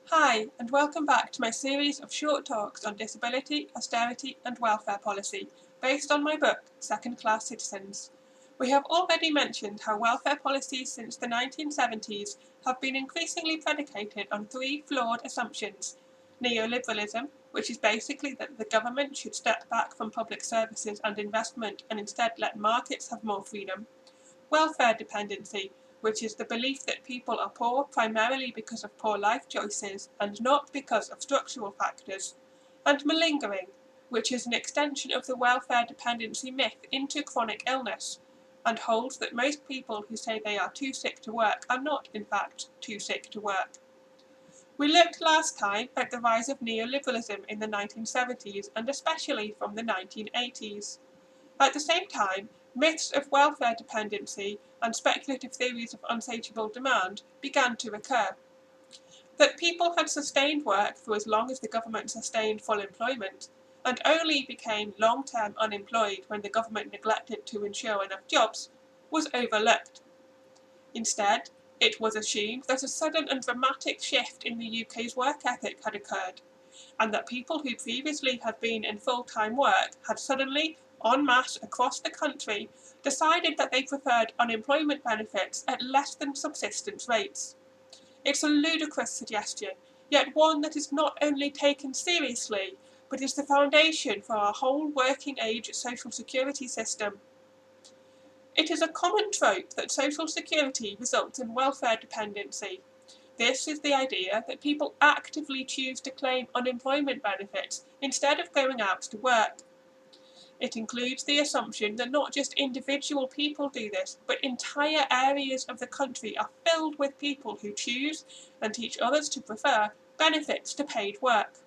Hi, and welcome back to my series of short talks on disability, austerity and welfare policy, based on my book, Second Class Citizens. We have already mentioned how welfare policies since the 1970s have been increasingly predicated on three flawed assumptions: neoliberalism, which is basically that the government should step back from public services and investment and instead let markets have more freedom; welfare dependency, which is the belief that people are poor primarily because of poor life choices and not because of structural factors; and malingering, which is an extension of the welfare dependency myth into chronic illness, and holds that most people who say they are too sick to work are not, in fact, too sick to work. We looked last time at the rise of neoliberalism in the 1970s and especially from the 1980s. At the same time, myths of welfare dependency and speculative theories of unsatiable demand began to recur. That people had sustained work for as long as the government sustained full employment, and only became long-term unemployed when the government neglected to ensure enough jobs, was overlooked. Instead, it was assumed that a sudden and dramatic shift in the UK's work ethic had occurred, and that people who previously had been in full-time work had suddenly, en masse across the country, decided that they preferred unemployment benefits at less than subsistence rates. It's a ludicrous suggestion, yet one that is not only taken seriously, but is the foundation for our whole working age social security system. It is a common trope that social security results in welfare dependency. This is the idea that people actively choose to claim unemployment benefits instead of going out to work. It includes the assumption that not just individual people do this, but entire areas of the country are filled with people who choose, and teach others to prefer, benefits to paid work.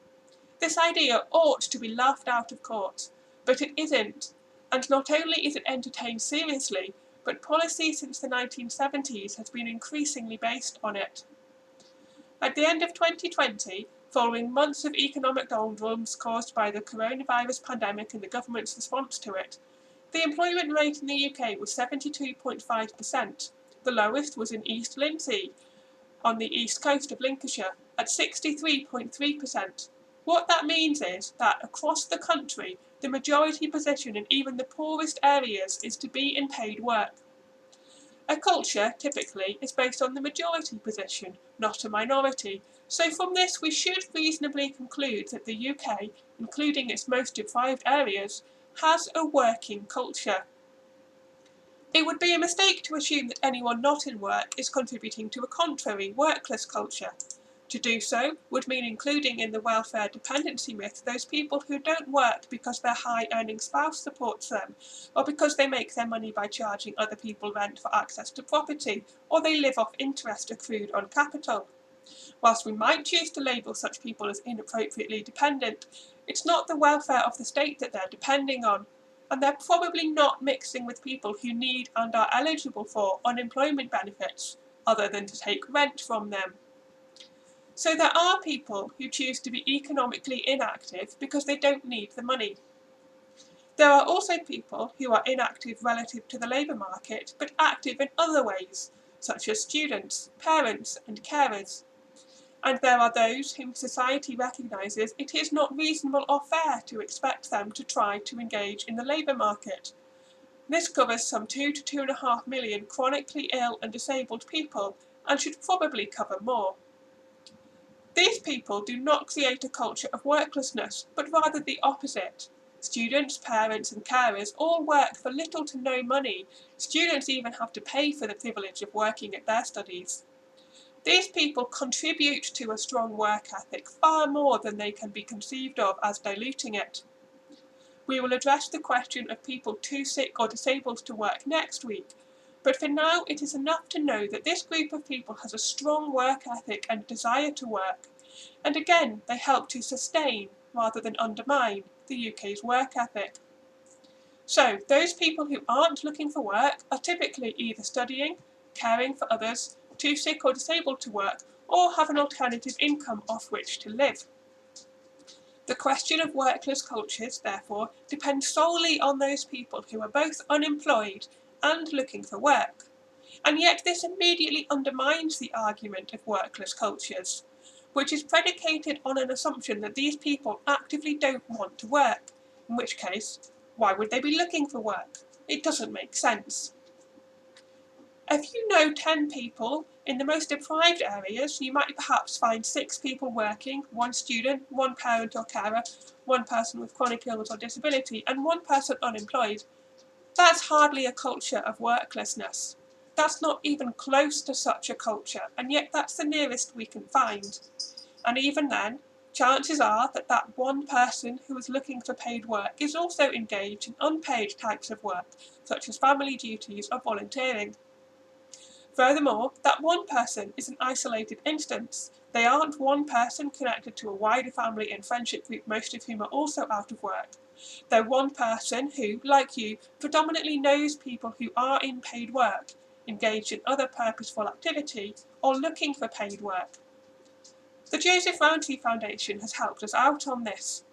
This idea ought to be laughed out of court, but it isn't, and not only is it entertained seriously, but policy since the 1970s has been increasingly based on it. At the end of 2020, following months of economic doldrums caused by the coronavirus pandemic and the government's response to it, the employment rate in the UK was 72.5%. The lowest was in East Lindsey, on the east coast of Lincolnshire, at 63.3%. What that means is that across the country, the majority position in even the poorest areas is to be in paid work. A culture, typically, is based on the majority position, not a minority, so from this we should reasonably conclude that the UK, including its most deprived areas, has a working culture. It would be a mistake to assume that anyone not in work is contributing to a contrary, workless culture. To do so would mean including in the welfare dependency myth those people who don't work because their high-earning spouse supports them, or because they make their money by charging other people rent for access to property, or they live off interest accrued on capital. Whilst we might choose to label such people as inappropriately dependent, it's not the welfare of the state that they're depending on, and they're probably not mixing with people who need and are eligible for unemployment benefits, other than to take rent from them. So there are people who choose to be economically inactive because they don't need the money. There are also people who are inactive relative to the labour market, but active in other ways, such as students, parents and carers. And there are those whom society recognises it is not reasonable or fair to expect them to try to engage in the labour market. This covers some 2 to 2.5 million chronically ill and disabled people, and should probably cover more. These people do not create a culture of worklessness, but rather the opposite. Students, parents and carers all work for little to no money. Students even have to pay for the privilege of working at their studies. These people contribute to a strong work ethic far more than they can be conceived of as diluting it. We will address the question of people too sick or disabled to work next week, but for now it is enough to know that this group of people has a strong work ethic and desire to work, and again they help to sustain, rather than undermine, the UK's work ethic. So those people who aren't looking for work are typically either studying, caring for others, too sick or disabled to work, or have an alternative income off which to live. The question of workless cultures, therefore, depends solely on those people who are both unemployed and looking for work. And yet this immediately undermines the argument of workless cultures. which is predicated on an assumption that these people actively don't want to work, in which case, why would they be looking for work? It doesn't make sense. If you know 10 people in the most deprived areas, you might perhaps find 6 people working, 1 student, 1 parent or carer, 1 person with chronic illness or disability, and 1 person unemployed. That's hardly a culture of worklessness. That's not even close to such a culture, and yet that's the nearest we can find. And even then, chances are that that 1 person who is looking for paid work is also engaged in unpaid types of work, such as family duties or volunteering. Furthermore, that 1 person is an isolated instance. They aren't 1 person connected to a wider family and friendship group, most of whom are also out of work. They're 1 person who, like you, predominantly knows people who are in paid work, engaged in other purposeful activity, or looking for paid work. The Joseph Rowntree Foundation has helped us out on this,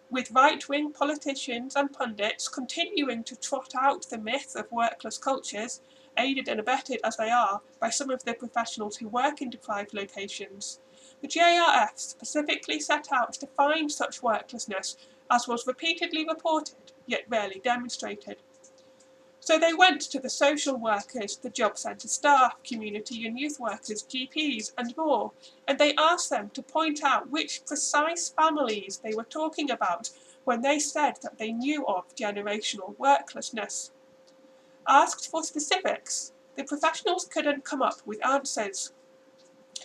with right-wing politicians and pundits continuing to trot out the myth of workless cultures, aided and abetted as they are by some of the professionals who work in deprived locations. The JRF specifically set out to find such worklessness, as was repeatedly reported, yet rarely demonstrated. So they went to the social workers, the job centre staff, community and youth workers, GPs and more, and they asked them to point out which precise families they were talking about when they said that they knew of generational worklessness. Asked for specifics, the professionals couldn't come up with answers.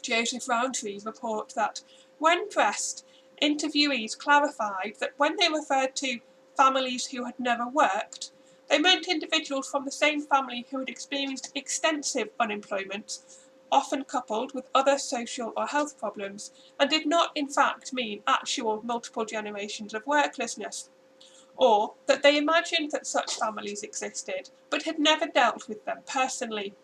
Joseph Rowntree report that, when pressed, interviewees clarified that when they referred to families who had never worked, they meant individuals from the same family who had experienced extensive unemployment, often coupled with other social or health problems, and did not in fact mean actual multiple generations of worklessness, or that they imagined that such families existed, but had never dealt with them personally.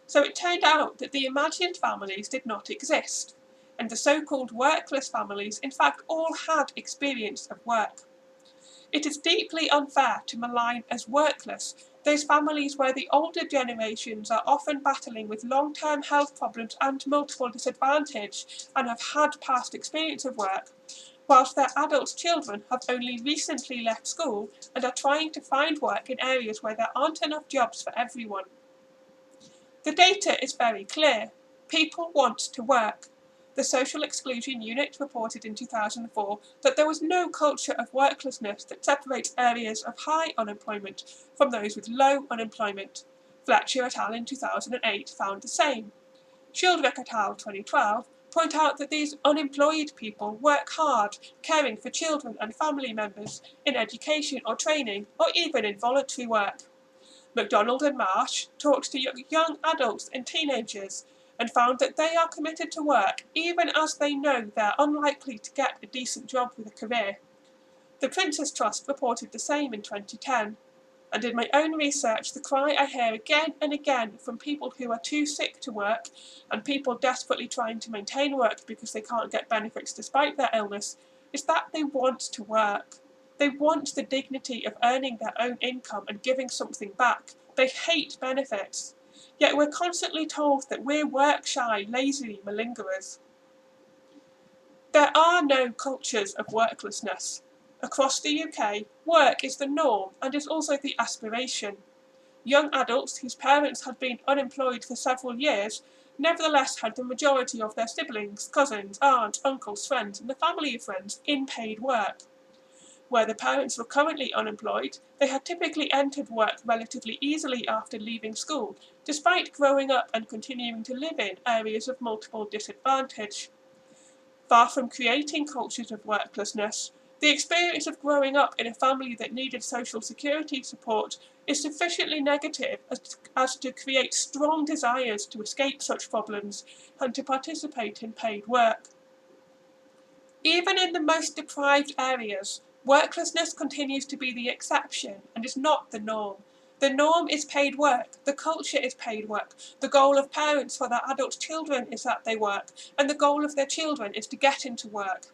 So it turned out that the imagined families did not exist, and the so-called workless families in fact all had experience of work. It is deeply unfair to malign as workless those families where the older generations are often battling with long-term health problems and multiple disadvantage and have had past experience of work, whilst their adult children have only recently left school and are trying to find work in areas where there aren't enough jobs for everyone. The data is very clear. People want to work. The Social Exclusion Unit reported in 2004 that there was no culture of worklessness that separates areas of high unemployment from those with low unemployment. Fletcher et al. In 2008 found the same. Shieldbeck et al. 2012 point out that these unemployed people work hard, caring for children and family members, in education or training, or even in voluntary work. MacDonald and Marsh talked to young adults and teenagers and found that they are committed to work even as they know they're unlikely to get a decent job with a career. The Prince's Trust reported the same in 2010. And in my own research, the cry I hear again and again from people who are too sick to work and people desperately trying to maintain work because they can't get benefits despite their illness is that they want to work. They want the dignity of earning their own income and giving something back. They hate benefits. Yet we're constantly told that we're work-shy, lazy malingerers. There are no cultures of worklessness. Across the UK, work is the norm and is also the aspiration. Young adults whose parents had been unemployed for several years nevertheless had the majority of their siblings, cousins, aunts, uncles, friends, and the family of friends in paid work. Where the parents were currently unemployed, they had typically entered work relatively easily after leaving school, despite growing up and continuing to live in areas of multiple disadvantage. Far from creating cultures of worklessness, the experience of growing up in a family that needed social security support is sufficiently negative as to create strong desires to escape such problems and to participate in paid work. Even in the most deprived areas, worklessness continues to be the exception and is not the norm. The norm is paid work, the culture is paid work, the goal of parents for their adult children is that they work, and the goal of their children is to get into work.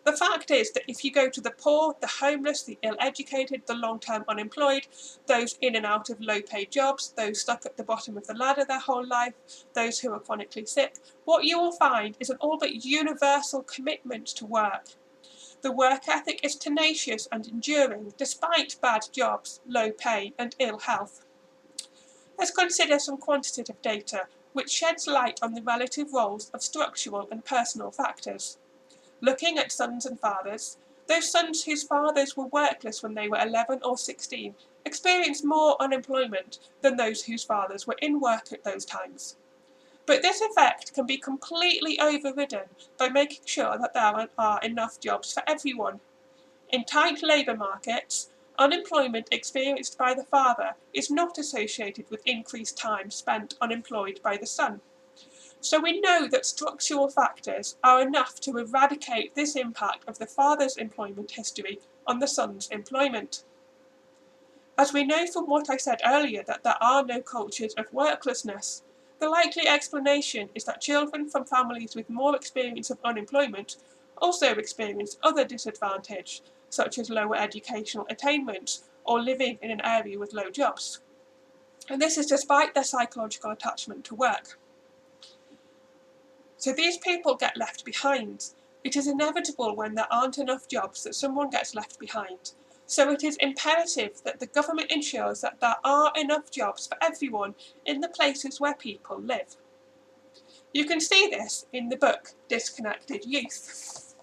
The fact is that if you go to the poor, the homeless, the ill-educated, the long-term unemployed, those in and out of low-paid jobs, those stuck at the bottom of the ladder their whole life, those who are chronically sick, what you will find is an all but universal commitment to work. The work ethic is tenacious and enduring, despite bad jobs, low pay, and ill health. Let's consider some quantitative data, which sheds light on the relative roles of structural and personal factors. Looking at sons and fathers, those sons whose fathers were workless when they were 11 or 16 experienced more unemployment than those whose fathers were in work at those times. But this effect can be completely overridden by making sure that there are enough jobs for everyone. In tight labour markets, unemployment experienced by the father is not associated with increased time spent unemployed by the son. So we know that structural factors are enough to eradicate this impact of the father's employment history on the son's employment. As we know from what I said earlier that there are no cultures of worklessness, the likely explanation is that children from families with more experience of unemployment also experience other disadvantage, such as lower educational attainment or living in an area with low jobs. And this is despite their psychological attachment to work. So these people get left behind. It is inevitable when there aren't enough jobs that someone gets left behind. So it is imperative that the government ensures that there are enough jobs for everyone in the places where people live. You can see this in the book Disconnected Youth.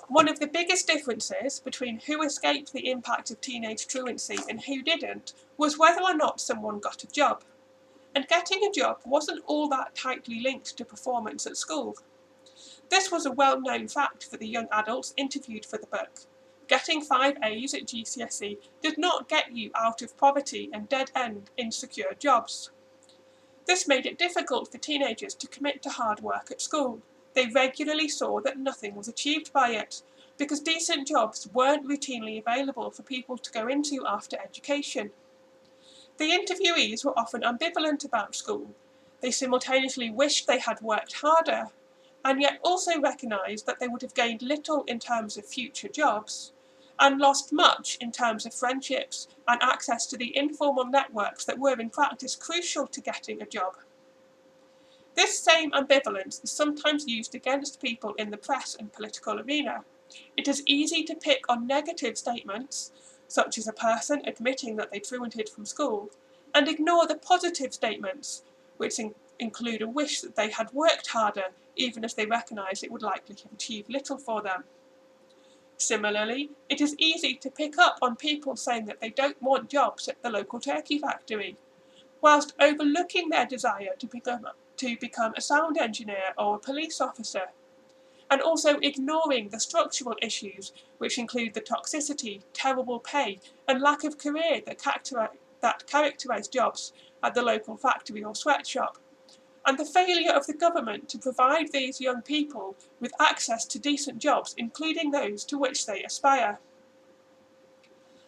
One of the biggest differences between who escaped the impact of teenage truancy and who didn't was whether or not someone got a job. And getting a job wasn't all that tightly linked to performance at school. This was a well-known fact for the young adults interviewed for the book. Getting 5 A's at GCSE did not get you out of poverty and dead-end insecure jobs. This made it difficult for teenagers to commit to hard work at school. They regularly saw that nothing was achieved by it, because decent jobs weren't routinely available for people to go into after education. The interviewees were often ambivalent about school. They simultaneously wished they had worked harder, and yet also recognised that they would have gained little in terms of future jobs, and lost much in terms of friendships and access to the informal networks that were in practice crucial to getting a job. This same ambivalence is sometimes used against people in the press and political arena. It is easy to pick on negative statements, such as a person admitting that they truanted from school, and ignore the positive statements, which include a wish that they had worked harder, even as they recognise it would likely have achieved little for them. Similarly, it is easy to pick up on people saying that they don't want jobs at the local turkey factory, whilst overlooking their desire to become a sound engineer or a police officer, and also ignoring the structural issues which include the toxicity, terrible pay, and lack of career that characterise jobs at the local factory or sweatshop, and the failure of the government to provide these young people with access to decent jobs, including those to which they aspire.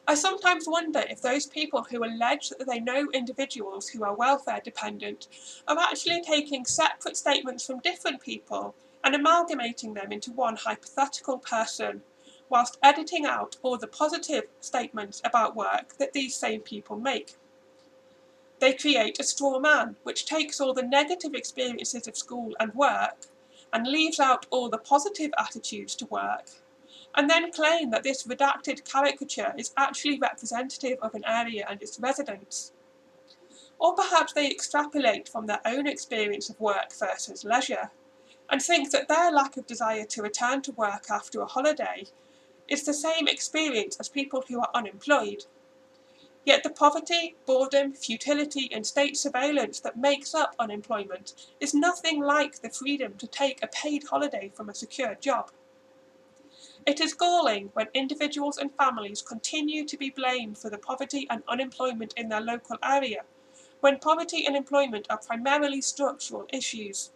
I sometimes wonder if those people who allege that they know individuals who are welfare dependent are actually taking separate statements from different people and amalgamating them into one hypothetical person, whilst editing out all the positive statements about work that these same people make. They create a straw man, which takes all the negative experiences of school and work and leaves out all the positive attitudes to work, and then claim that this redacted caricature is actually representative of an area and its residents. Or perhaps they extrapolate from their own experience of work versus leisure, and think that their lack of desire to return to work after a holiday is the same experience as people who are unemployed. Yet the poverty, boredom, futility, and state surveillance that makes up unemployment is nothing like the freedom to take a paid holiday from a secure job. It is galling when individuals and families continue to be blamed for the poverty and unemployment in their local area, when poverty and employment are primarily structural issues.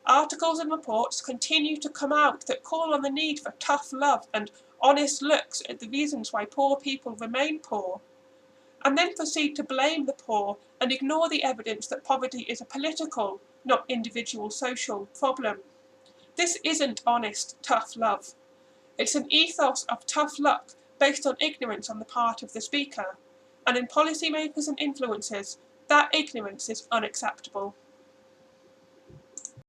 Articles and reports continue to come out that call on the need for tough love and honest looks at the reasons why poor people remain poor, and then proceed to blame the poor and ignore the evidence that poverty is a political, not individual social, problem. This isn't honest, tough love. It's an ethos of tough luck based on ignorance on the part of the speaker, and in policymakers and influencers, that ignorance is unacceptable.